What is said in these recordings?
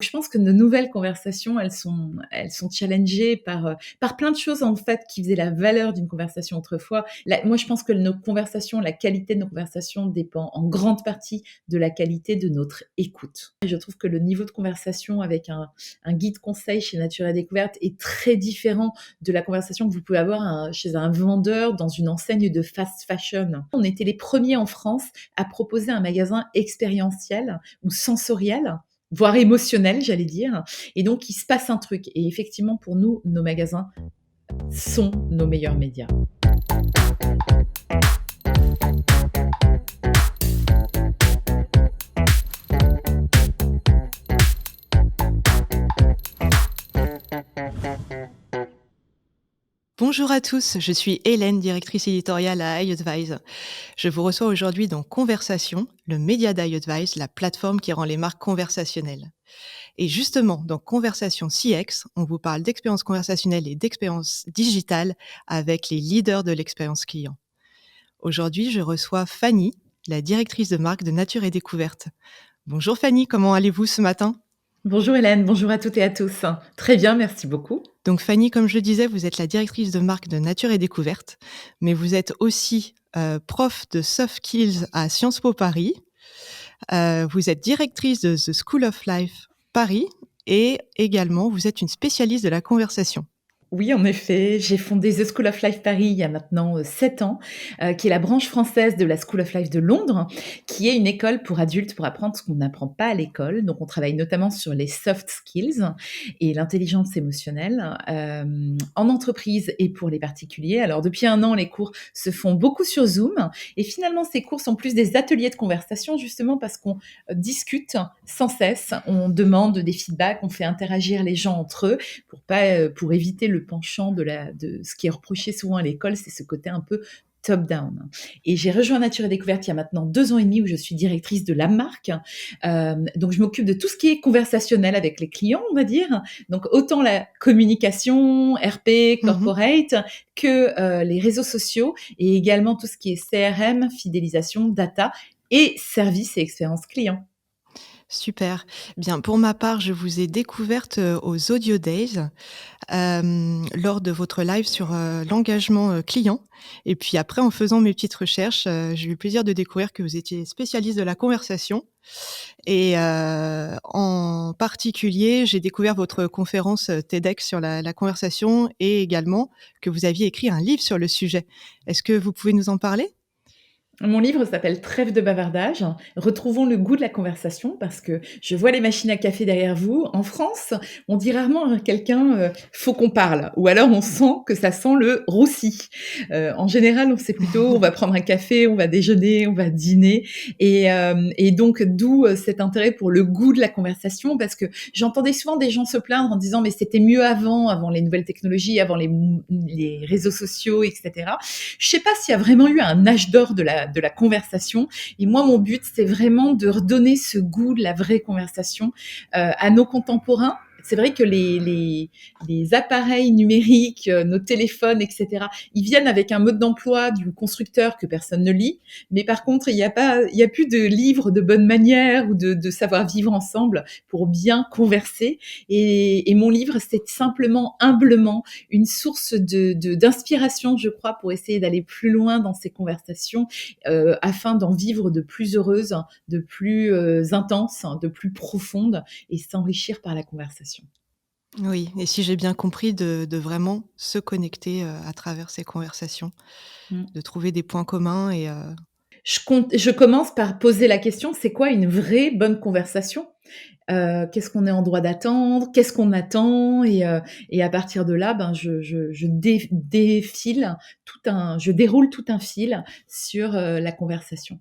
Je pense que nos nouvelles conversations, elles sont challengées par plein de choses en fait qui faisaient la valeur d'une conversation autrefois. Moi, je pense que nos conversations, la qualité de nos conversations dépend en grande partie de la qualité de notre écoute. Et je trouve que le niveau de conversation avec un guide conseil chez Nature et Découverte est très différent de la conversation que vous pouvez avoir chez un vendeur dans une enseigne de fast fashion. On était les premiers en France à proposer un magasin expérientiel ou sensoriel, voire émotionnel, j'allais dire. Et donc, il se passe un truc. Et effectivement, pour nous, nos magasins sont nos meilleurs médias. Bonjour à tous, je suis Hélène, directrice éditoriale à iAdvise. Je vous reçois aujourd'hui dans Conversation, le média d'iAdvise, la plateforme qui rend les marques conversationnelles. Et justement, dans Conversation CX, on vous parle d'expérience conversationnelle et d'expérience digitale avec les leaders de l'expérience client. Aujourd'hui, je reçois Fanny, la directrice de marque de Nature et Découverte. Bonjour Fanny, comment allez-vous ce matin ? Bonjour Hélène, bonjour à toutes et à tous. Très bien, merci beaucoup. Donc Fanny, comme je le disais, vous êtes la directrice de marque de Nature et Découverte, mais vous êtes aussi prof de soft skills à Sciences Po Paris. Vous êtes directrice de The School of Life Paris et également vous êtes une spécialiste de la conversation. Oui, en effet, j'ai fondé The School of Life Paris il y a maintenant 7 ans, qui est la branche française de la School of Life de Londres, qui est une école pour adultes pour apprendre ce qu'on n'apprend pas à l'école. Donc, on travaille notamment sur les soft skills et l'intelligence émotionnelle en entreprise et pour les particuliers. Alors, depuis 1 an, les cours se font beaucoup sur Zoom et finalement, ces cours sont plus des ateliers de conversation justement parce qu'on discute sans cesse, on demande des feedbacks, on fait interagir les gens entre eux pour éviter le penchant de ce qui est reproché souvent à l'école, c'est ce côté un peu top-down. Et j'ai rejoint Nature et Découverte il y a maintenant 2 ans et demi où je suis directrice de la marque. Donc, je m'occupe de tout ce qui est conversationnel avec les clients, on va dire. Donc, autant la communication, RP, corporate, que les réseaux sociaux et également tout ce qui est CRM, fidélisation, data et service et expérience client. Super. Bien, pour ma part, je vous ai découverte aux Audio Days lors de votre live sur l'engagement client. Et puis après, en faisant mes petites recherches, j'ai eu le plaisir de découvrir que vous étiez spécialiste de la conversation. Et en particulier, j'ai découvert votre conférence TEDx sur la conversation et également que vous aviez écrit un livre sur le sujet. Est-ce que vous pouvez nous en parler ? Mon livre s'appelle Trêve de bavardage. Retrouvons le goût de la conversation parce que je vois les machines à café derrière vous. En France, on dit rarement à quelqu'un faut qu'on parle ou alors on sent que ça sent le roussi. En général, on sait plutôt on va prendre un café, on va déjeuner, on va dîner et donc d'où cet intérêt pour le goût de la conversation parce que j'entendais souvent des gens se plaindre en disant mais c'était mieux avant les nouvelles technologies, avant les réseaux sociaux, etc. Je sais pas s'il y a vraiment eu un âge d'or de la conversation. Et moi, mon but, c'est vraiment de redonner ce goût de la vraie conversation à nos contemporains. C'est vrai que les appareils numériques, nos téléphones, etc., ils viennent avec un mode d'emploi du constructeur que personne ne lit. Mais par contre, il y a plus de livres de bonne manière ou de savoir vivre ensemble pour bien converser. Et mon livre, c'est simplement, humblement, une source d'inspiration, je crois, pour essayer d'aller plus loin dans ces conversations, afin d'en vivre de plus heureuses, de plus intenses, de plus profondes et s'enrichir par la conversation. Oui, et si j'ai bien compris, de vraiment se connecter à travers ces conversations, de trouver des points communs et Je commence par poser la question, c'est quoi une vraie bonne conversation ? Qu'est-ce qu'on est en droit d'attendre ? Qu'est-ce qu'on attend ? Et à partir de là, je déroule tout un fil sur la conversation.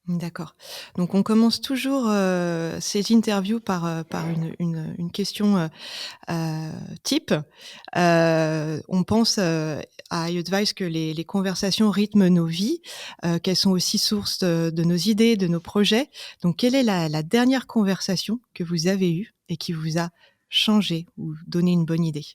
D'accord. Donc on commence toujours ces interviews par une question type. On pense à iAdvise que les conversations rythment nos vies, qu'elles sont aussi source de nos idées, de nos projets. Donc quelle est la dernière conversation que vous avez eue et qui vous a changé ou donné une bonne idée ?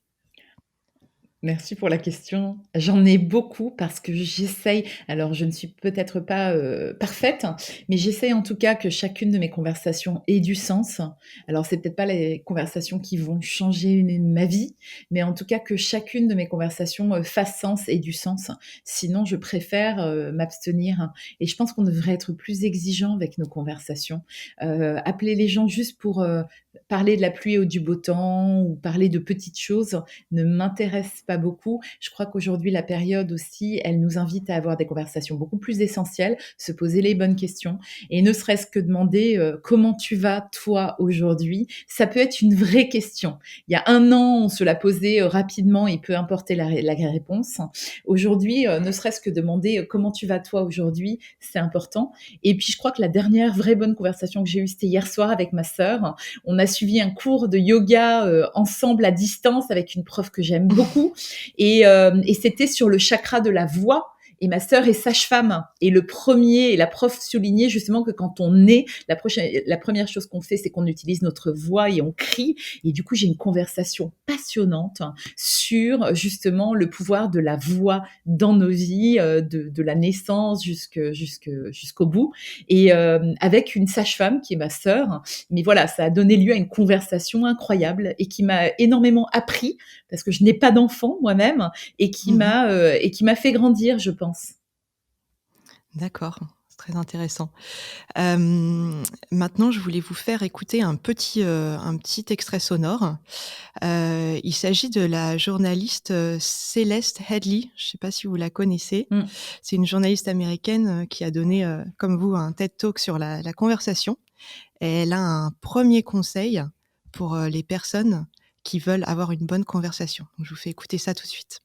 Merci pour la question. J'en ai beaucoup parce que j'essaye alors je ne suis peut-être pas, parfaite, mais j'essaye en tout cas que chacune de mes conversations ait du sens. Alors c'est peut-être pas les conversations qui vont changer ma vie, mais en tout cas que chacune de mes conversations, fasse sens, ait du sens. Sinon je préfère, m'abstenir et je pense qu'on devrait être plus exigeant avec nos conversations. Appeler les gens juste pour, parler de la pluie ou du beau temps ou parler de petites choses, ne m'intéresse pas beaucoup. Je crois qu'aujourd'hui, la période aussi, elle nous invite à avoir des conversations beaucoup plus essentielles, se poser les bonnes questions et ne serait-ce que demander comment tu vas toi aujourd'hui. Ça peut être une vraie question. Il y a un an, on se l'a posée rapidement et peu importe la réponse. Aujourd'hui, ne serait-ce que demander comment tu vas toi aujourd'hui, c'est important. Et puis, je crois que la dernière vraie bonne conversation que j'ai eue, c'était hier soir avec ma sœur. On a suivi un cours de yoga ensemble à distance avec une prof que j'aime beaucoup et c'était sur le chakra de la voix. Et ma sœur est sage-femme. Et la prof soulignait justement que quand on est, la première chose qu'on fait, c'est qu'on utilise notre voix et on crie. Et du coup, j'ai une conversation passionnante sur justement le pouvoir de la voix dans nos vies, de la naissance jusqu'au bout. Et avec une sage-femme qui est ma sœur. Mais voilà, ça a donné lieu à une conversation incroyable et qui m'a énormément appris parce que je n'ai pas d'enfant moi-même Mmh. et qui m'a fait grandir, je pense. D'accord, c'est très intéressant. Hem, Maintenant, je voulais vous faire écouter un petit extrait sonore. Il s'agit de la journaliste, Céleste Headlee. Je ne sais pas si vous la connaissez? Mmh. C'est une journaliste américaine, qui a donné, comme vous, un TED Talk sur la conversation. Et elle a un premier conseil pour, les personnes qui veulent avoir une bonne conversation. Donc je vous fais écouter ça tout de suite.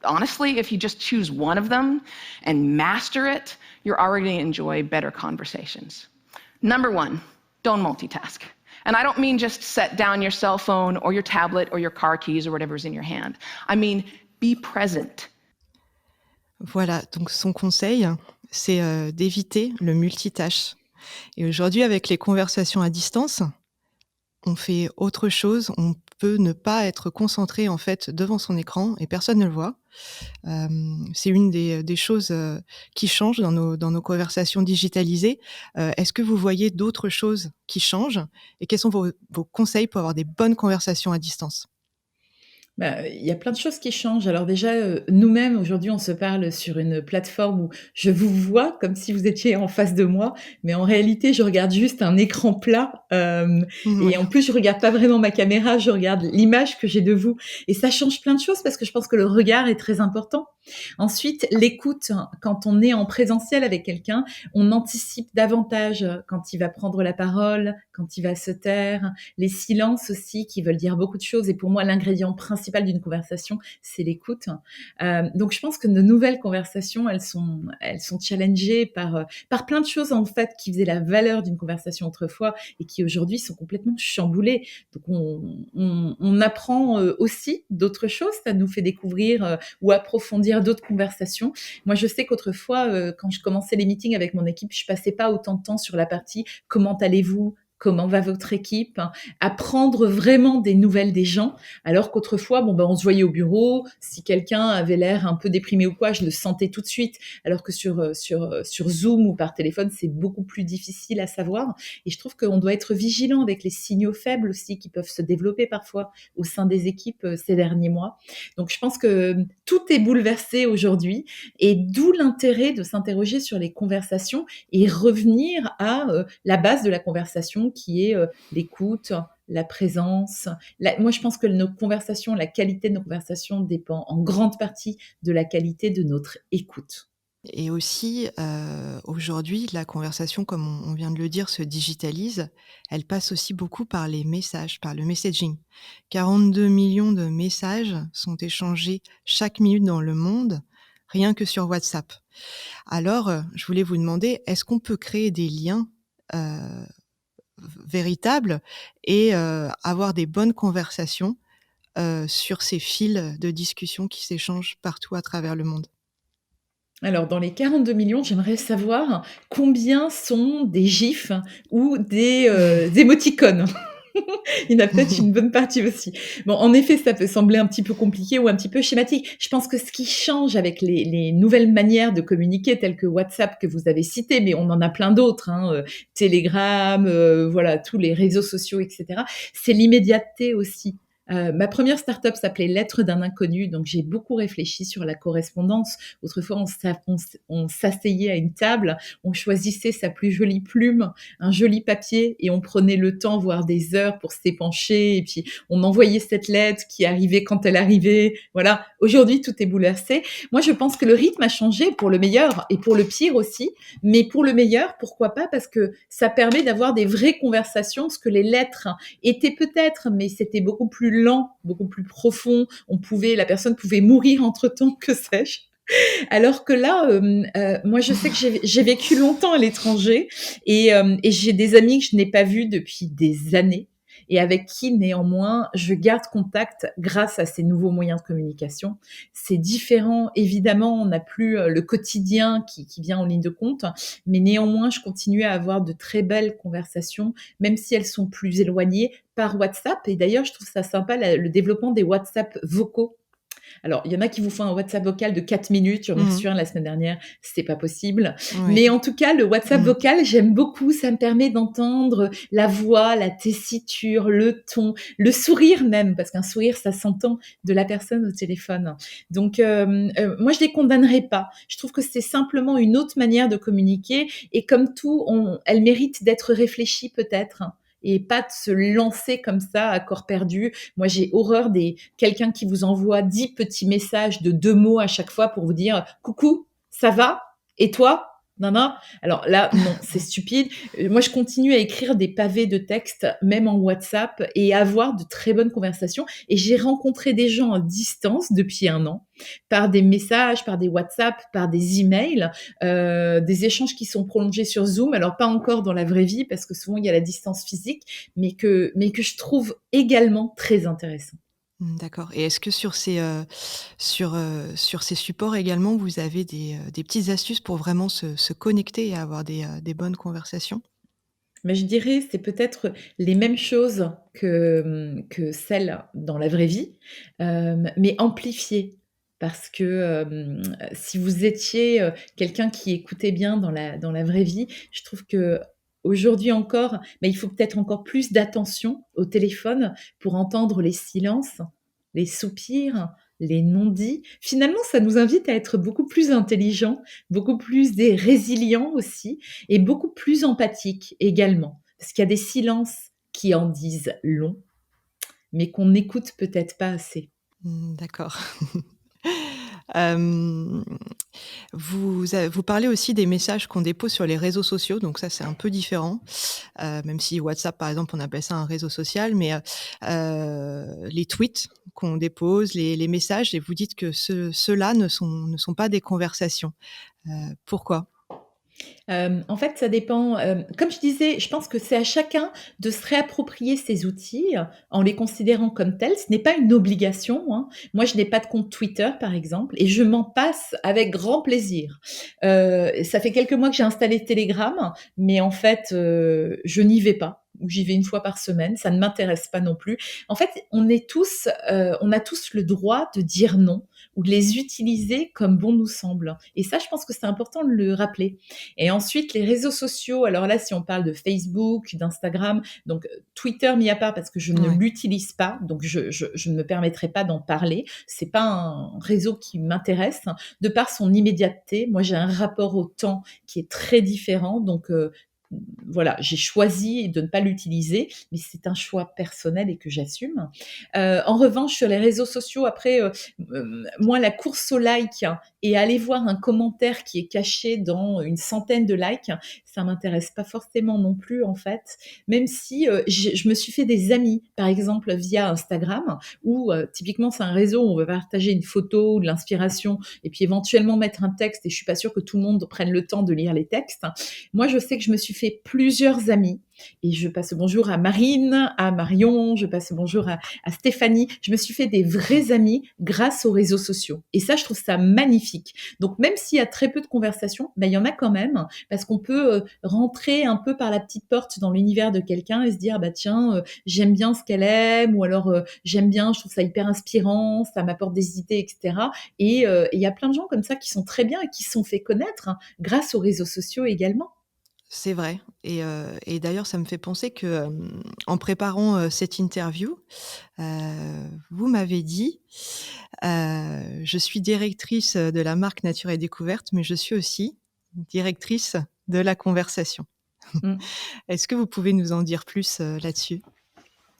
Honestly, if you just choose one of them and master it, you're already going to enjoy better conversations. Number one, don't multitask. And I don't mean just set down your cell phone or your tablet or your car keys or whatever's in your hand. I mean, be present. Voilà, donc son conseil, c'est, d'éviter le multitâche. Et aujourd'hui, avec les conversations à distance, on fait autre chose, on peut ne pas être concentré, en fait, devant son écran et personne ne le voit. C'est une des choses, qui changent dans nos conversations digitalisées. Est-ce que vous voyez d'autres choses qui changent et quels sont vos conseils pour avoir des bonnes conversations à distance? Bah, il y a plein de choses qui changent. Alors déjà, nous-mêmes, aujourd'hui, on se parle sur une plateforme où je vous vois comme si vous étiez en face de moi, mais en réalité, je regarde juste un écran plat, Oui. et en plus, je regarde pas vraiment ma caméra, je regarde l'image que j'ai de vous et ça change plein de choses parce que je pense que le regard est très important. Ensuite, l'écoute, quand on est en présentiel avec quelqu'un, on anticipe davantage quand il va prendre la parole, quand il va se taire, les silences aussi qui veulent dire beaucoup de choses et pour moi, l'ingrédient principal d'une conversation, c'est l'écoute. Donc je pense que nos nouvelles conversations, elles sont challengées par plein de choses en fait qui faisaient la valeur d'une conversation autrefois et qui aujourd'hui sont complètement chamboulées. Donc on apprend aussi d'autres choses, ça nous fait découvrir ou approfondir d'autres conversations. Moi, je sais qu'autrefois, quand je commençais les meetings avec mon équipe, je passais pas autant de temps sur la partie comment allez-vous, comment va votre équipe, apprendre vraiment des nouvelles des gens, alors qu'autrefois, bon, ben, on se voyait au bureau, si quelqu'un avait l'air un peu déprimé ou quoi, je le sentais tout de suite, alors que sur Zoom ou par téléphone, c'est beaucoup plus difficile à savoir. Et je trouve qu'on doit être vigilant avec les signaux faibles aussi qui peuvent se développer parfois au sein des équipes ces derniers mois. Donc je pense que tout est bouleversé aujourd'hui et d'où l'intérêt de s'interroger sur les conversations et revenir à la base de la conversation qui est l'écoute, la présence. Moi, je pense que nos conversations, la qualité de nos conversations dépend en grande partie de la qualité de notre écoute. Et aussi, aujourd'hui, la conversation, comme on vient de le dire, se digitalise. Elle passe aussi beaucoup par les messages, par le messaging. 42 millions de messages sont échangés chaque minute dans le monde, rien que sur WhatsApp. Alors, je voulais vous demander, est-ce qu'on peut créer des liens, heu, véritables et avoir des bonnes conversations, sur ces fils de discussion qui s'échangent partout à travers le monde? Alors, dans les 42 millions, j'aimerais savoir combien sont des gifs ou des émoticônes. Il y en a peut-être une bonne partie aussi. Bon, en effet, ça peut sembler un petit peu compliqué ou un petit peu schématique. Je pense que ce qui change avec les nouvelles manières de communiquer, telles que WhatsApp que vous avez cité, mais on en a plein d'autres, hein, Telegram, voilà, tous les réseaux sociaux, etc. C'est l'immédiateté aussi. Ma première startup s'appelait Lettres d'un inconnu, donc j'ai beaucoup réfléchi sur la correspondance. Autrefois, on s'asseyait à une table, on choisissait sa plus jolie plume, un joli papier, et on prenait le temps, voire des heures, pour s'épancher, et puis on envoyait cette lettre qui arrivait quand elle arrivait. Voilà. Aujourd'hui, tout est bouleversé. Moi, je pense que le rythme a changé pour le meilleur et pour le pire aussi, mais pour le meilleur, pourquoi pas? Parce que ça permet d'avoir des vraies conversations, ce que les lettres étaient peut-être, mais c'était beaucoup plus lent, beaucoup plus profond. La personne pouvait mourir entre-temps, que sais-je. Alors que là, moi, je sais que j'ai vécu longtemps à l'étranger et j'ai des amis que je n'ai pas vus depuis des années et avec qui, néanmoins, je garde contact grâce à ces nouveaux moyens de communication. C'est différent, évidemment, on n'a plus le quotidien qui vient en ligne de compte, mais néanmoins, je continue à avoir de très belles conversations, même si elles sont plus éloignées, par WhatsApp. Et d'ailleurs, je trouve ça sympa, le développement des WhatsApp vocaux. Alors, il y en a qui vous font un WhatsApp vocal de 4 minutes. J'en ai reçu un la semaine dernière. C'est pas possible. Oui. Mais en tout cas, le WhatsApp vocal, j'aime beaucoup. Ça me permet d'entendre la voix, la tessiture, le ton, le sourire même, parce qu'un sourire, ça s'entend, de la personne au téléphone. Donc, moi, je les condamnerai pas. Je trouve que c'est simplement une autre manière de communiquer. Et comme tout, elle mérite d'être réfléchie peut-être, et pas de se lancer comme ça à corps perdu. Moi, j'ai horreur des quelqu'un qui vous envoie 10 petits messages de 2 mots à chaque fois pour vous dire coucou, ça va? Et toi? Nana. Alors là, non, c'est stupide. Moi, je continue à écrire des pavés de texte, même en WhatsApp, et à avoir de très bonnes conversations. Et j'ai rencontré des gens à distance depuis 1 an, par des messages, par des WhatsApp, par des emails, des échanges qui sont prolongés sur Zoom. Alors pas encore dans la vraie vie, parce que souvent il y a la distance physique, mais que je trouve également très intéressant. D'accord, et est-ce que sur ces supports également, vous avez des petites astuces pour vraiment se connecter et avoir des bonnes conversations? Mais je dirais, c'est peut-être les mêmes choses que celles dans la vraie vie, mais amplifiées. Parce que, si vous étiez, quelqu'un qui écoutait bien dans la vraie vie, je trouve qu'aujourd'hui encore, mais il faut peut-être encore plus d'attention au téléphone pour entendre les silences, les soupirs, les non-dits. Finalement, ça nous invite à être beaucoup plus intelligents, beaucoup plus résilients aussi, et beaucoup plus empathiques également. Parce qu'il y a des silences qui en disent long, mais qu'on n'écoute peut-être pas assez. D'accord. Hem, vous parlez aussi des messages qu'on dépose sur les réseaux sociaux, donc ça, c'est un peu différent. Même si WhatsApp, par exemple, on appelle ça un réseau social, mais les tweets qu'on dépose, les messages, et vous dites que ceux-là ne sont pas des conversations. Pourquoi? En fait, ça dépend, comme je disais, je pense que c'est à chacun de se réapproprier ces outils, en les considérant comme tels. Ce n'est pas une obligation, hein. Moi, je n'ai pas de compte Twitter, par exemple, et je m'en passe avec grand plaisir. Ça fait quelques mois que j'ai installé Telegram, mais en fait, je n'y vais pas, ou j'y vais 1 fois par semaine. Ça ne m'intéresse pas non plus. En fait, on a tous le droit de dire non ou de les utiliser comme bon nous semble, et ça, je pense que c'est important de le rappeler. Et ensuite, les réseaux sociaux, alors là, si on parle de Facebook, d'Instagram, donc Twitter mis à part parce que je ne Ouais. l'utilise pas, donc je ne me permettrai pas d'en parler. C'est pas un réseau qui m'intéresse, de par son immédiateté. Moi, j'ai un rapport au temps qui est très différent, donc voilà, j'ai choisi de ne pas l'utiliser, mais c'est un choix personnel et que j'assume. En revanche, sur les réseaux sociaux, après, moi, la course au like et aller voir un commentaire qui est caché dans une centaine de likes, ça m'intéresse pas forcément non plus, en fait. Même si je me suis fait des amis, par exemple via Instagram, où typiquement c'est un réseau où on veut partager une photo ou de l'inspiration, et puis éventuellement mettre un texte. Et je suis pas sûre que tout le monde prenne le temps de lire les textes. Moi, je sais que je me suis fait fait plusieurs amis et je passe le bonjour à Marine, à Marion, je passe le bonjour à Stéphanie. Je me suis fait des vrais amis grâce aux réseaux sociaux et ça, je trouve ça magnifique. Donc même s'il y a très peu de conversations, il y en a quand même parce qu'on peut rentrer un peu par la petite porte dans l'univers de quelqu'un et se dire, tiens, j'aime bien ce qu'elle aime ou alors j'aime bien, je trouve ça hyper inspirant, ça m'apporte des idées, etc. Et il y a plein de gens comme ça qui sont très bien et qui se sont fait connaître grâce aux réseaux sociaux également. C'est vrai et d'ailleurs ça me fait penser que, en préparant, cette interview, heu, vous m'avez dit, «Je suis directrice, de la marque Nature et Découverte, mais je suis aussi directrice de la conversation». Mmh. Est-ce que vous pouvez nous en dire plus, là-dessus?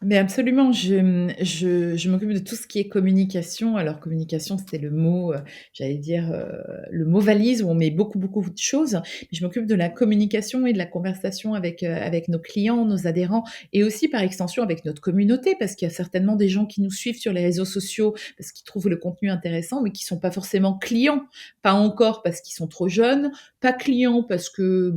Mais absolument, je m'occupe de tout ce qui est communication. Alors communication, c'était le mot, j'allais dire, le mot valise où on met beaucoup, beaucoup de choses. Mais je m'occupe de la communication et de la conversation avec nos clients, nos adhérents et aussi par extension avec notre communauté parce qu'il y a certainement des gens qui nous suivent sur les réseaux sociaux parce qu'ils trouvent le contenu intéressant, mais qui sont pas forcément clients. Pas encore parce qu'ils sont trop jeunes, pas clients parce que,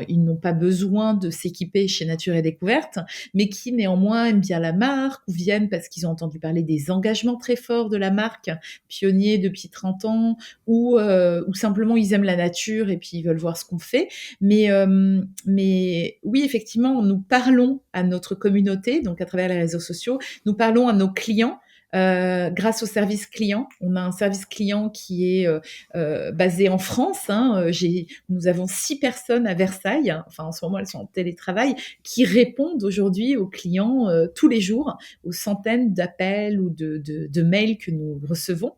ils n'ont pas besoin de s'équiper chez Nature et Découverte, mais qui néanmoins aiment bien la marque ou viennent parce qu'ils ont entendu parler des engagements très forts de la marque, pionniers depuis 30 ans, ou simplement ils aiment la nature et puis ils veulent voir ce qu'on fait. Mais oui, effectivement, nous parlons à notre communauté, donc à travers les réseaux sociaux, nous parlons à nos clients. Grâce au service client, on a un service client qui est basé en France. Nous avons 6 personnes à Versailles. Enfin, en ce moment, elles sont en télétravail qui répondent aujourd'hui aux clients tous les jours, aux centaines d'appels ou de mails que nous recevons.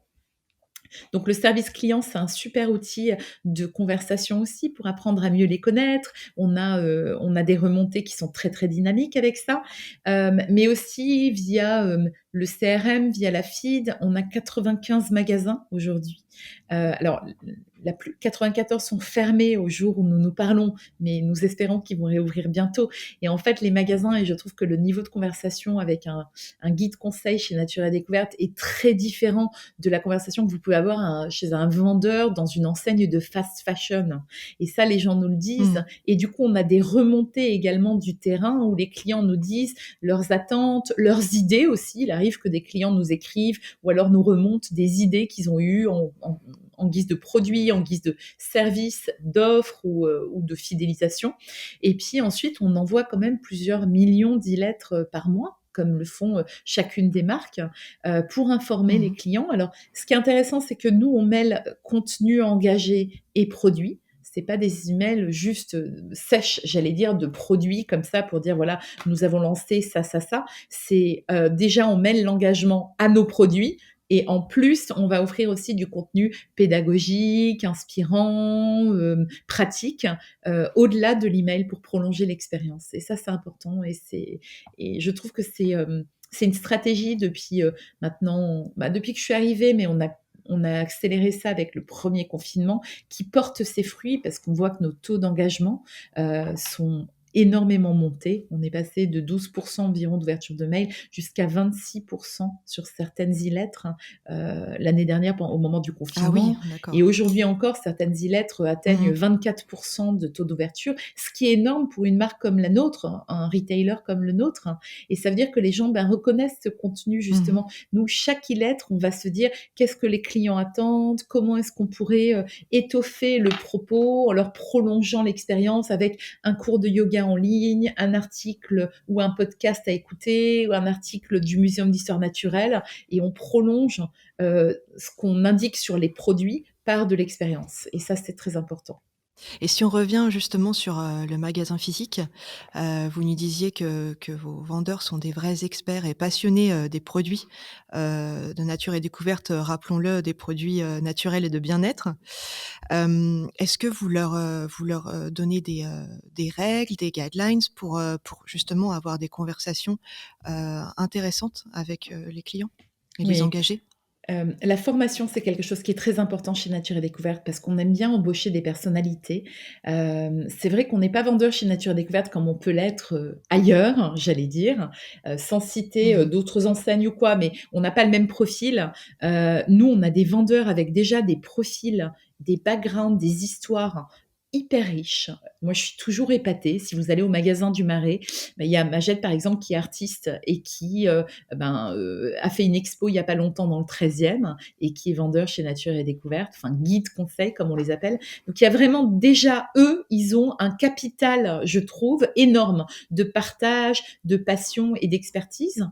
Donc le service client, c'est un super outil de conversation aussi pour apprendre à mieux les connaître. On a des remontées qui sont très, très dynamiques avec ça, mais aussi via, le CRM, via la feed. On a 95 magasins aujourd'hui. Alors la plus 94 sont fermés au jour où nous nous parlons, mais nous espérons qu'ils vont réouvrir bientôt et en fait, les magasins et je trouve que le niveau de conversation avec un guide conseil chez Nature et Découverte est très différent de la conversation que vous pouvez avoir chez un vendeur dans une enseigne de fast fashion. Et ça, les gens nous le disent. Mmh. Et du coup, on a des remontées également du terrain où les clients nous disent leurs attentes, leurs idées aussi. Il arrive que des clients nous écrivent ou alors nous remontent des idées qu'ils ont eues en guise de produits, en guise de services, d'offres ou de fidélisation. Et puis ensuite, on envoie quand même plusieurs millions d'e-lettres par mois comme le font chacune des marques, pour informer les Mmh. clients. Alors, ce qui est intéressant, c'est que nous, on mêle contenu engagé et produit. C'est pas des emails juste sèches, j'allais dire, de produits comme ça pour dire voilà, nous avons lancé ça, ça, ça. C'est déjà on mêle l'engagement à nos produits. Et en plus, on va offrir aussi du contenu pédagogique, inspirant, pratique, au-delà de l'email pour prolonger l'expérience. Et ça, c'est important. Et je trouve que c'est une stratégie depuis maintenant, depuis que je suis arrivée, mais on a accéléré ça avec le premier confinement, qui porte ses fruits parce qu'on voit que nos taux d'engagement sont énormément montés. On est passé de 12% environ d'ouverture de mail jusqu'à 26% sur certaines e-lettres l'année dernière au moment du Ah oui, confinement. Et d'accord. aujourd'hui encore, certaines e-lettres atteignent Mmh. 24% de taux d'ouverture, ce qui est énorme pour une marque comme la nôtre, un retailer comme le nôtre. Et ça veut dire que les gens reconnaissent ce contenu Mmh. justement. Nous, chaque e-lettre, on va se dire qu'est-ce que les clients attendent, comment est-ce qu'on pourrait étoffer le propos en leur prolongeant l'expérience avec un cours de yoga en ligne, un article ou un podcast à écouter, ou un article du Muséum d'histoire naturelle, et on prolonge ce qu'on indique sur les produits par de l'expérience. Et ça, c'est très important. Et si on revient justement sur, le magasin physique, vous nous disiez que vos vendeurs sont des vrais experts et passionnés, des produits, de Nature et Découverte, rappelons-le, des produits, naturels et de bien-être. Est-ce que vous leur donnez des règles, des guidelines pour justement avoir des conversations, intéressantes avec, les clients et les Oui. engager? La formation, c'est quelque chose qui est très important chez Nature et Découverte parce qu'on aime bien embaucher des personnalités. C'est vrai qu'on n'est pas vendeur chez Nature et Découverte comme on peut l'être, ailleurs, j'allais dire, sans citer, Mmh. d'autres enseignes ou quoi, mais on n'a pas le même profil. Nous, on a des vendeurs avec déjà des profils, des backgrounds, des histoires hyper riches. Moi, je suis toujours épatée. Si vous allez au magasin du Marais, il y a Magette, par exemple, qui est artiste et qui a fait une expo il n'y a pas longtemps dans le 13e et qui est vendeur chez Nature et Découverte, enfin guide conseil comme on les appelle. Donc il y a vraiment déjà, eux, ils ont un capital, je trouve, énorme de partage, de passion et d'expertise.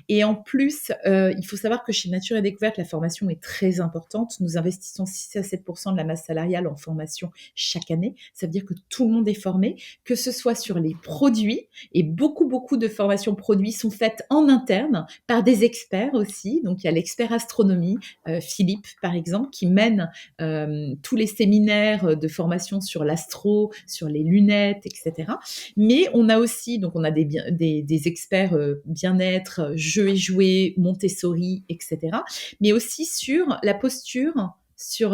Et en plus, il faut savoir que chez Nature et Découverte, la formation est très importante. Nous investissons 6 à 7% de la masse salariale en formation chaque année. Ça veut dire que tout le monde est formé, que ce soit sur les produits, et beaucoup de formations produits sont faites en interne par des experts aussi. Donc, il y a l'expert astronomie, Philippe, par exemple, qui mène tous les séminaires de formation sur l'astro, sur les lunettes, etc. Mais on a aussi, donc on a des experts bien-être, jeux et jouets, Montessori, etc. Mais aussi sur la posture, sur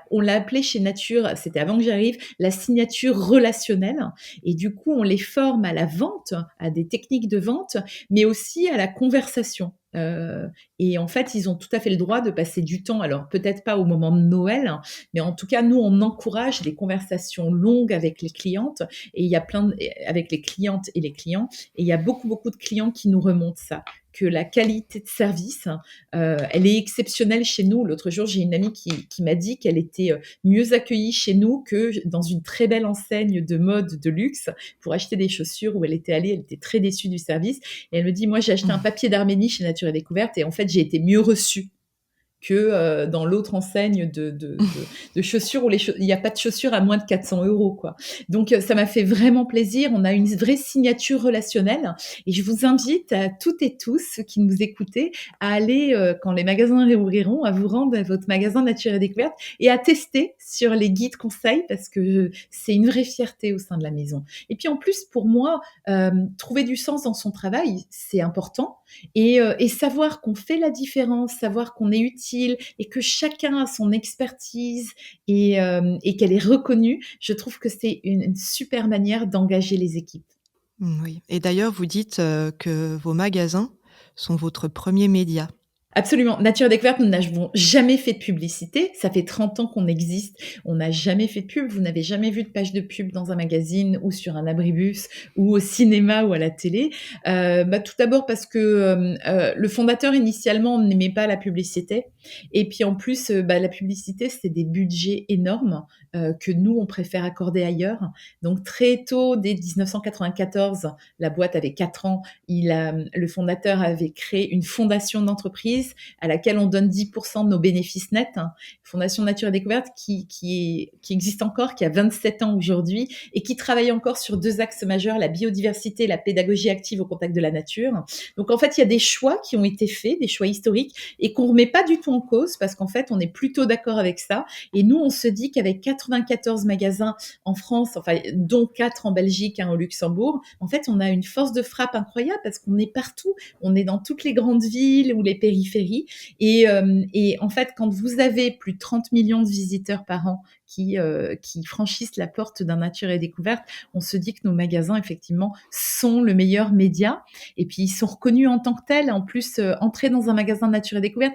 on l'a appelé chez Nature, c'était avant que j'arrive, la signature relationnelle. Et du coup, on les forme à la vente, à des techniques de vente, mais aussi à la conversation. Et en fait, ils ont tout à fait le droit de passer du temps, alors peut-être pas au moment de Noël, hein, mais en tout cas, nous, on encourage des conversations longues avec les clientes, et il y a avec les clientes et les clients, et il y a beaucoup de clients qui nous remontent ça, que la qualité de service, elle est exceptionnelle chez nous. L'autre jour, j'ai une amie qui m'a dit qu'elle était mieux accueillie chez nous que dans une très belle enseigne de mode de luxe pour acheter des chaussures où elle était allée. Elle était très déçue du service. Et elle me dit, moi, j'ai acheté un papier d'Arménie chez Nature et Découverte et en fait, j'ai été mieux reçue que dans l'autre enseigne de chaussures où il n'y a pas de chaussures à moins de 400 €, quoi. Donc, ça m'a fait vraiment plaisir. On a une vraie signature relationnelle et je vous invite à toutes et tous, ceux qui nous écoutez, à aller, quand les magasins réouvriront, à vous rendre à votre magasin Nature et Découverte et à tester sur les guides conseils parce que c'est une vraie fierté au sein de la maison. Et puis en plus, pour moi, trouver du sens dans son travail, c'est important et savoir qu'on fait la différence, savoir qu'on est utile et que chacun a son expertise et qu'elle est reconnue, je trouve que c'est une super manière d'engager les équipes. Oui, et d'ailleurs, vous dites, que vos magasins sont votre premier média. Absolument. Nature et Découverte, nous n'avons jamais fait de publicité. Ça fait 30 ans qu'on existe. On n'a jamais fait de pub. Vous n'avez jamais vu de page de pub dans un magazine ou sur un abribus ou au cinéma ou à la télé. Tout d'abord parce que le fondateur, initialement, n'aimait pas la publicité. Et puis en plus, la publicité, c'est des budgets énormes que nous, on préfère accorder ailleurs. Donc très tôt, dès 1994, la boîte avait 4 ans, le fondateur avait créé une fondation d'entreprise à laquelle on donne 10% de nos bénéfices nets, hein. Fondation Nature et Découverte qui existe encore, qui a 27 ans aujourd'hui et qui travaille encore sur 2 axes majeurs, la biodiversité et la pédagogie active au contact de la nature. Donc en fait, il y a des choix qui ont été faits, des choix historiques et qu'on ne remet pas du tout en cause parce qu'en fait, on est plutôt d'accord avec ça. Et nous, on se dit qu'avec 94 magasins en France, enfin, dont 4 en Belgique, 1 au Luxembourg, en fait, on a une force de frappe incroyable parce qu'on est partout. On est dans toutes les grandes villes ou les périphéries. Et en fait, quand vous avez plus de 30 millions de visiteurs par an qui franchissent la porte d'un Nature et Découverte, on se dit que nos magasins, effectivement, sont le meilleur média. Et puis, ils sont reconnus en tant que tels. En plus, entrer dans un magasin Nature et Découverte,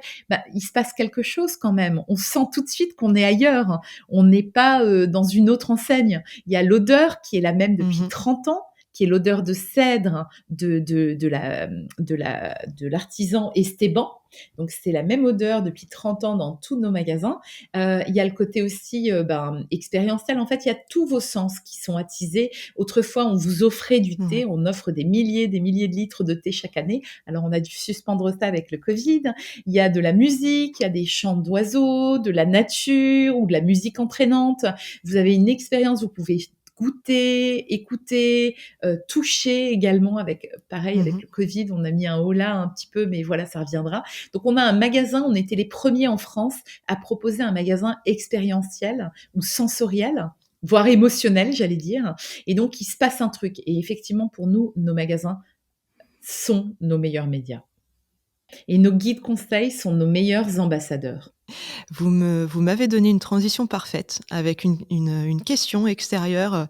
il se passe quelque chose quand même. On sent tout de suite qu'on est ailleurs. On n'est pas dans une autre enseigne. Il y a l'odeur qui est la même depuis 30 ans, qui est l'odeur de cèdre de l'artisan Esteban. Donc, c'est la même odeur depuis 30 ans dans tous nos magasins. Il y a le côté aussi expérientiel. En fait, il y a tous vos sens qui sont attisés. Autrefois, on vous offrait du thé. On offre des milliers de litres de thé chaque année. Alors, on a dû suspendre ça avec le Covid. Il y a de la musique, il y a des chants d'oiseaux, de la nature ou de la musique entraînante. Vous avez une expérience, vous pouvez goûter, écouter, toucher également avec le Covid, on a mis un holà un petit peu, mais voilà, ça reviendra. Donc on a un magasin, on était les premiers en France à proposer un magasin expérientiel ou sensoriel, voire émotionnel, j'allais dire. Et donc il se passe un truc. Et effectivement, pour nous, nos magasins sont nos meilleurs médias. Et nos guides conseils sont nos meilleurs ambassadeurs. Vous m'avez donné une transition parfaite avec une question extérieure.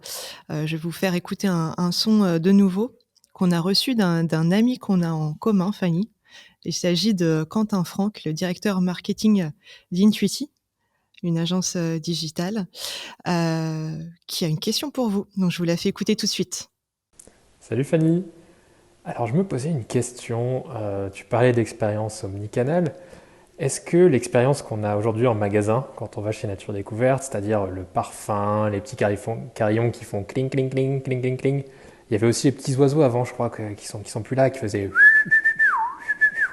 Je vais vous faire écouter un son de nouveau qu'on a reçu d'un ami qu'on a en commun, Fanny. Il s'agit de Quentin Franck, le directeur marketing d'Intuiti. une agence digitale, qui a une question pour vous. Donc, je vous la fais écouter tout de suite. Salut Fanny. Alors je me posais une question. Tu parlais d'expérience omnicanal. Est-ce que l'expérience qu'on a aujourd'hui en magasin, quand on va chez Nature Découverte, c'est-à-dire le parfum, les petits carillons qui font cling, cling, cling, cling, cling, cling, il y avait aussi les petits oiseaux avant, je crois, qui sont plus là, qui faisaient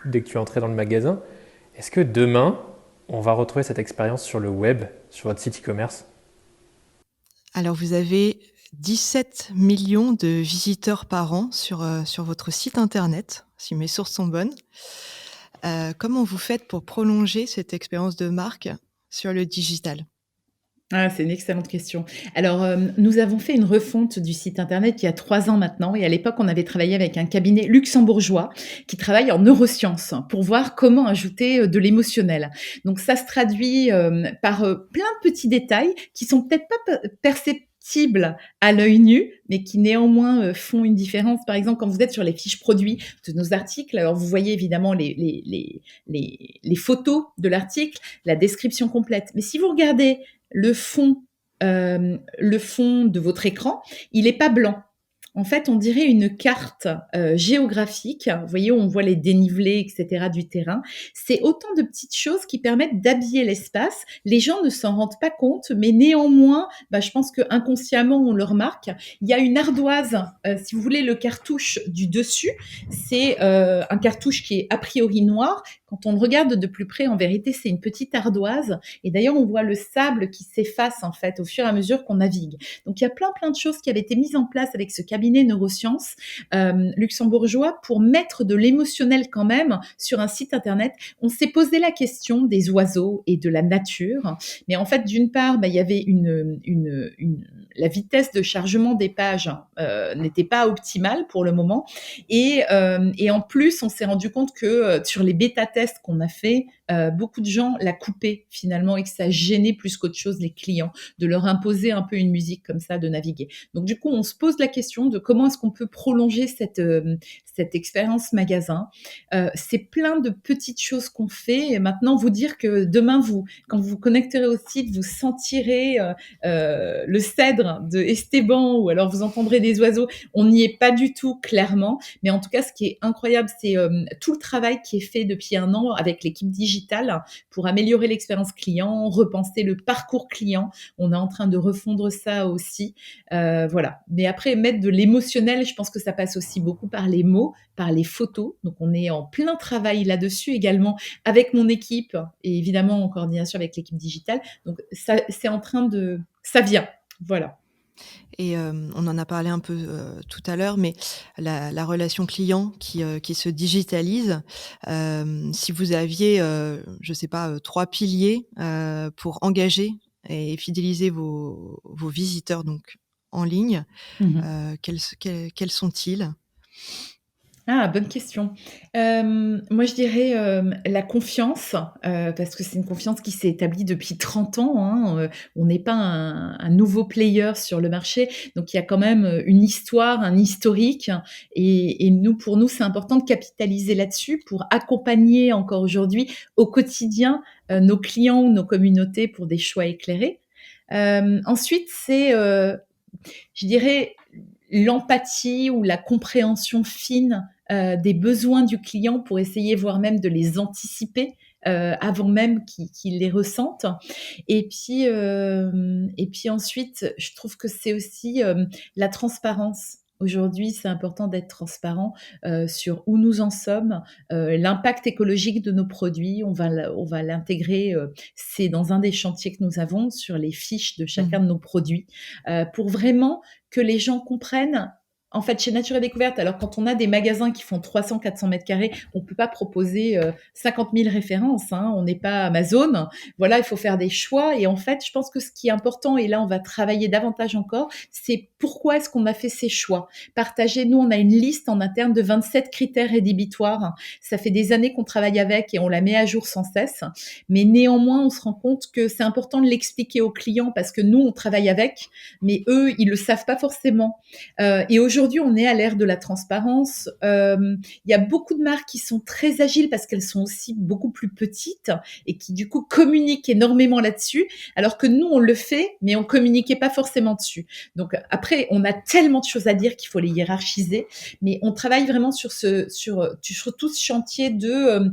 dès que tu entrais dans le magasin. Est-ce que demain, on va retrouver cette expérience sur le web, sur votre site e-commerce? Alors, vous avez 17 millions de visiteurs par an sur votre site internet, si mes sources sont bonnes. Comment vous faites pour prolonger cette expérience de marque sur le digital? Ah, c'est une excellente question. Alors, nous avons fait une refonte du site internet il y a 3 ans maintenant et à l'époque, on avait travaillé avec un cabinet luxembourgeois qui travaille en neurosciences pour voir comment ajouter, de l'émotionnel. Donc ça se traduit, par, plein de petits détails qui sont peut-être pas perceptibles à l'œil nu, mais qui néanmoins, font une différence. Par exemple, quand vous êtes sur les fiches produits de nos articles, alors vous voyez évidemment les photos de l'article, la description complète. Mais si vous regardez le fond, le fond de votre écran, il est pas blanc. En fait, on dirait une carte géographique. Vous voyez, on voit les dénivelés, etc. du terrain. C'est autant de petites choses qui permettent d'habiller l'espace. Les gens ne s'en rendent pas compte, mais néanmoins, je pense que inconsciemment on le remarque. Il y a une ardoise, si vous voulez, le cartouche du dessus, c'est un cartouche qui est a priori noir. Quand on le regarde de plus près, en vérité, c'est une petite ardoise. Et d'ailleurs, on voit le sable qui s'efface en fait au fur et à mesure qu'on navigue. Donc, il y a plein de choses qui avaient été mises en place avec ce cabinet neurosciences luxembourgeois pour mettre de l'émotionnel quand même sur un site internet. On s'est posé la question des oiseaux et de la nature. Mais en fait, d'une part, il y avait la vitesse de chargement des pages n'était pas optimale pour le moment. Et en plus, on s'est rendu compte que sur les bêta-tests qu'on a fait, beaucoup de gens la coupaient finalement et que ça gênait plus qu'autre chose les clients de leur imposer un peu une musique comme ça, de naviguer. Donc du coup, on se pose la question de comment est-ce qu'on peut prolonger cette expérience magasin. C'est plein de petites choses qu'on fait. Et maintenant, vous dire que demain, quand vous vous connecterez au site, vous sentirez le cèdre de Esteban ou alors vous entendrez des oiseaux. On n'y est pas du tout clairement. Mais en tout cas, ce qui est incroyable, c'est tout le travail qui est fait depuis 1 an avec l'équipe digitale pour améliorer l'expérience client, repenser le parcours client. On est en train de refondre ça aussi. Voilà. Mais après, mettre de l'émotionnel, je pense que ça passe aussi beaucoup par les mots, par les photos. Donc, on est en plein travail là-dessus également avec mon équipe et évidemment en coordination avec l'équipe digitale. Donc, ça, c'est en train de... Ça vient. Voilà. Et on en a parlé un peu tout à l'heure, mais la relation client qui se digitalise, si vous aviez, je sais pas, 3 piliers pour engager et fidéliser vos visiteurs donc en ligne, quels sont-ils? Ah, bonne question. Moi, je dirais, la confiance, parce que c'est une confiance qui s'est établie depuis 30 ans, hein, on n'est pas un nouveau player sur le marché, donc il y a quand même, une histoire, un historique et nous, pour nous, c'est important de capitaliser là-dessus pour accompagner encore aujourd'hui, au quotidien, nos clients ou nos communautés pour des choix éclairés. Ensuite, c'est, je dirais, l'empathie ou la compréhension fine des besoins du client pour essayer, voire même de les anticiper avant même qu'il les ressente. Et puis ensuite, je trouve que c'est aussi la transparence. Aujourd'hui, c'est important d'être transparent sur où nous en sommes, l'impact écologique de nos produits. On va l'intégrer, c'est dans un des chantiers que nous avons sur les fiches de chacun de nos produits, pour vraiment que les gens comprennent. En fait, chez Nature et Découverte, alors quand on a des magasins qui font 300-400 mètres carrés, on ne peut pas proposer 50 000 références, hein, on n'est pas Amazon. Voilà, il faut faire des choix. Et en fait, je pense que ce qui est important, et là on va travailler davantage encore, c'est pourquoi est-ce qu'on a fait ces choix. Partager, nous on a une liste en interne de 27 critères rédhibitoires. Ça fait des années qu'on travaille avec et on la met à jour sans cesse. Mais néanmoins, on se rend compte que c'est important de l'expliquer aux clients parce que nous, on travaille avec, mais eux, ils le savent pas forcément. Et aujourd'hui, aujourd'hui, on est à l'ère de la transparence. Il y a beaucoup de marques qui sont très agiles parce qu'elles sont aussi beaucoup plus petites et qui, du coup, communiquent énormément là-dessus, alors que nous, on le fait, mais on communiquait pas forcément dessus. Donc, après, on a tellement de choses à dire qu'il faut les hiérarchiser, mais on travaille vraiment sur tout ce chantier de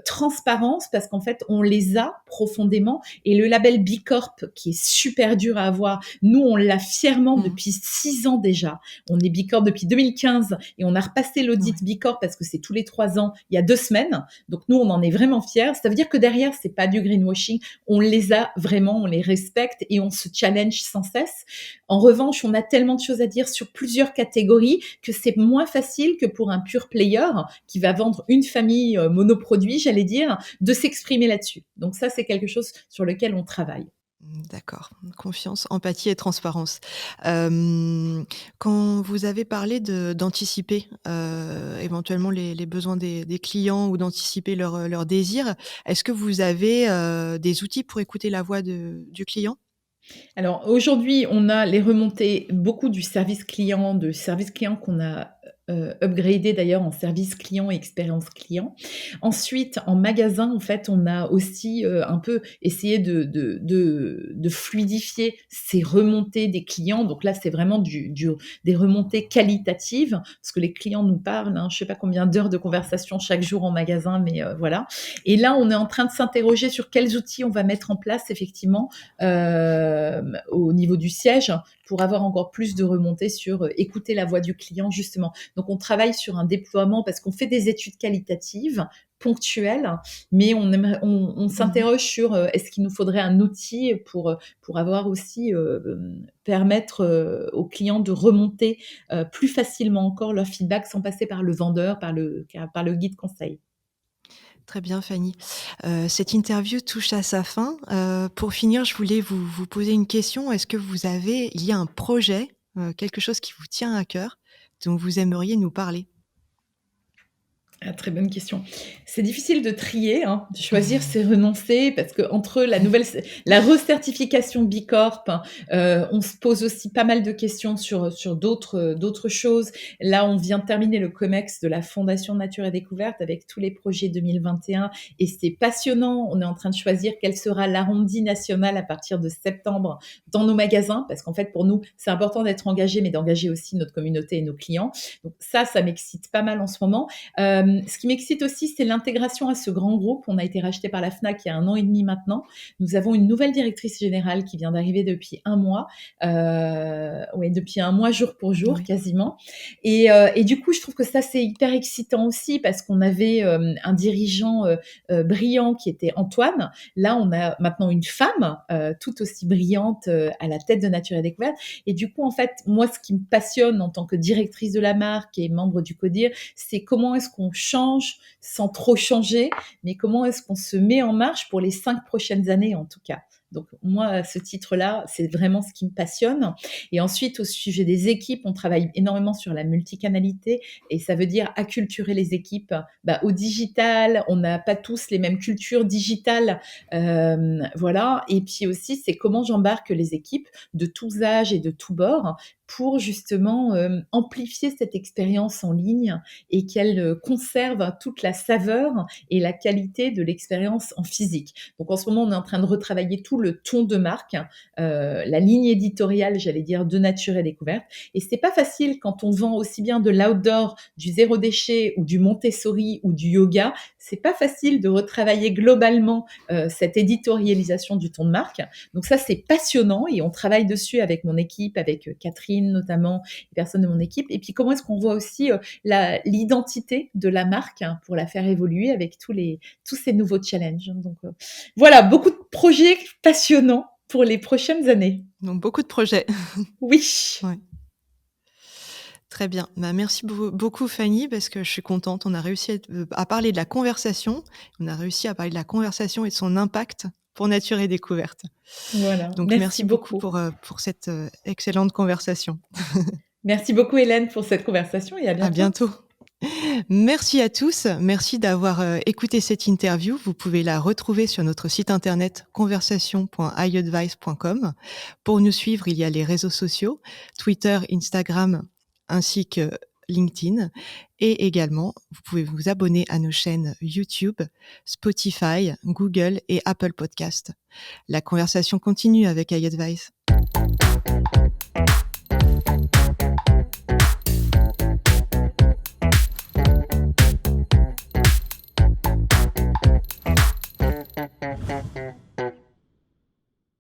transparence parce qu'en fait, on les a profondément et le label B Corp, qui est super dur à avoir, nous, on l'a fièrement depuis 6 ans déjà. On est B Corp depuis 2015 et on a repassé l'audit B Corp parce que c'est tous les 3 ans, il y a 2 semaines. Donc, nous, on en est vraiment fiers. Ça veut dire que derrière, c'est pas du greenwashing. On les a vraiment, on les respecte et on se challenge sans cesse. En revanche, on a tellement de choses à dire sur plusieurs catégories que c'est moins facile que pour un pure player qui va vendre une famille monoproduit, j'allais dire, de s'exprimer là-dessus. Donc ça, c'est quelque chose sur lequel on travaille. D'accord. Confiance, empathie et transparence. Quand vous avez parlé d'anticiper, éventuellement les besoins des clients ou d'anticiper leurs désirs, est-ce que vous avez, des outils pour écouter la voix du client? Alors aujourd'hui, on a les remontées beaucoup du service client, qu'on a upgradé d'ailleurs en service client et expérience client. Ensuite, en magasin, en fait, on a aussi un peu essayé de fluidifier ces remontées des clients. Donc là, c'est vraiment des remontées qualitatives parce que les clients nous parlent. Je ne sais pas combien d'heures de conversation chaque jour en magasin, mais voilà. Et là, on est en train de s'interroger sur quels outils on va mettre en place effectivement au niveau du siège pour avoir encore plus de remontées sur écouter la voix du client justement. Donc on travaille sur un déploiement parce qu'on fait des études qualitatives ponctuelles, mais on s'interroge sur est-ce qu'il nous faudrait un outil pour avoir aussi permettre aux clients de remonter plus facilement encore leur feedback sans passer par le vendeur, par le guide conseil. Très bien Fanny. Cette interview touche à sa fin. Pour finir, je voulais vous poser une question. Est-ce que il y a un projet, quelque chose qui vous tient à cœur, dont vous aimeriez nous parler? Ah, très bonne question. C'est difficile de trier, de choisir, c'est renoncer parce que entre la recertification B Corp, on se pose aussi pas mal de questions sur d'autres choses. Là, on vient de terminer le COMEX de la Fondation Nature et Découverte avec tous les projets 2021 et c'est passionnant. On est en train de choisir quel sera l'arrondi national à partir de septembre dans nos magasins parce qu'en fait, pour nous, c'est important d'être engagé, mais d'engager aussi notre communauté et nos clients. Donc ça m'excite pas mal en ce moment. Ce qui m'excite aussi, c'est l'intégration à ce grand groupe. On a été racheté par la Fnac il y a 1 an et demi maintenant. Nous avons une nouvelle directrice générale qui vient d'arriver depuis 1 mois. Depuis 1 mois, jour pour jour, quasiment. Et du coup, je trouve que ça, c'est hyper excitant aussi parce qu'on avait un dirigeant brillant qui était Antoine. Là, on a maintenant une femme tout aussi brillante à la tête de Nature et Découverte. Et du coup, en fait, moi, ce qui me passionne en tant que directrice de la marque et membre du CODIR, c'est comment est-ce qu'on change sans trop changer, mais comment est-ce qu'on se met en marche pour les 5 prochaines années en tout cas. Donc moi, à ce titre-là, c'est vraiment ce qui me passionne. Et ensuite, au sujet des équipes, on travaille énormément sur la multicanalité et ça veut dire acculturer les équipes au digital. On n'a pas tous les mêmes cultures digitales, voilà. Et puis aussi, c'est comment j'embarque les équipes de tous âges et de tous bords pour justement amplifier cette expérience en ligne et qu'elle conserve toute la saveur et la qualité de l'expérience en physique. Donc en ce moment, on est en train de retravailler tout le ton de marque, la ligne éditoriale, j'allais dire, de Nature et Découverte. Et c'est pas facile quand on vend aussi bien de l'outdoor, du zéro déchet ou du Montessori ou du yoga. C'est pas facile de retravailler globalement cette éditorialisation du ton de marque. Donc ça, c'est passionnant et on travaille dessus avec mon équipe, avec Catherine notamment, les personnes de mon équipe. Et puis comment est-ce qu'on voit aussi l'identité de la marque pour la faire évoluer avec tous ces nouveaux challenges. Donc voilà, beaucoup de projets passionnants pour les prochaines années. Donc beaucoup de projets. Oui. Ouais. Très bien. Merci beaucoup Fanny parce que je suis contente. On a réussi à parler de la conversation. On a réussi à parler de la conversation et de son impact pour Nature et Découverte. Voilà. Donc merci beaucoup pour cette excellente conversation. Merci beaucoup Hélène pour cette conversation et à bientôt. À bientôt. Merci à tous. Merci d'avoir écouté cette interview. Vous pouvez la retrouver sur notre site internet conversation.iadvice.com. Pour nous suivre, il y a les réseaux sociaux, Twitter, Instagram, ainsi que LinkedIn. Et également, vous pouvez vous abonner à nos chaînes YouTube, Spotify, Google et Apple Podcast. La conversation continue avec iAdvice.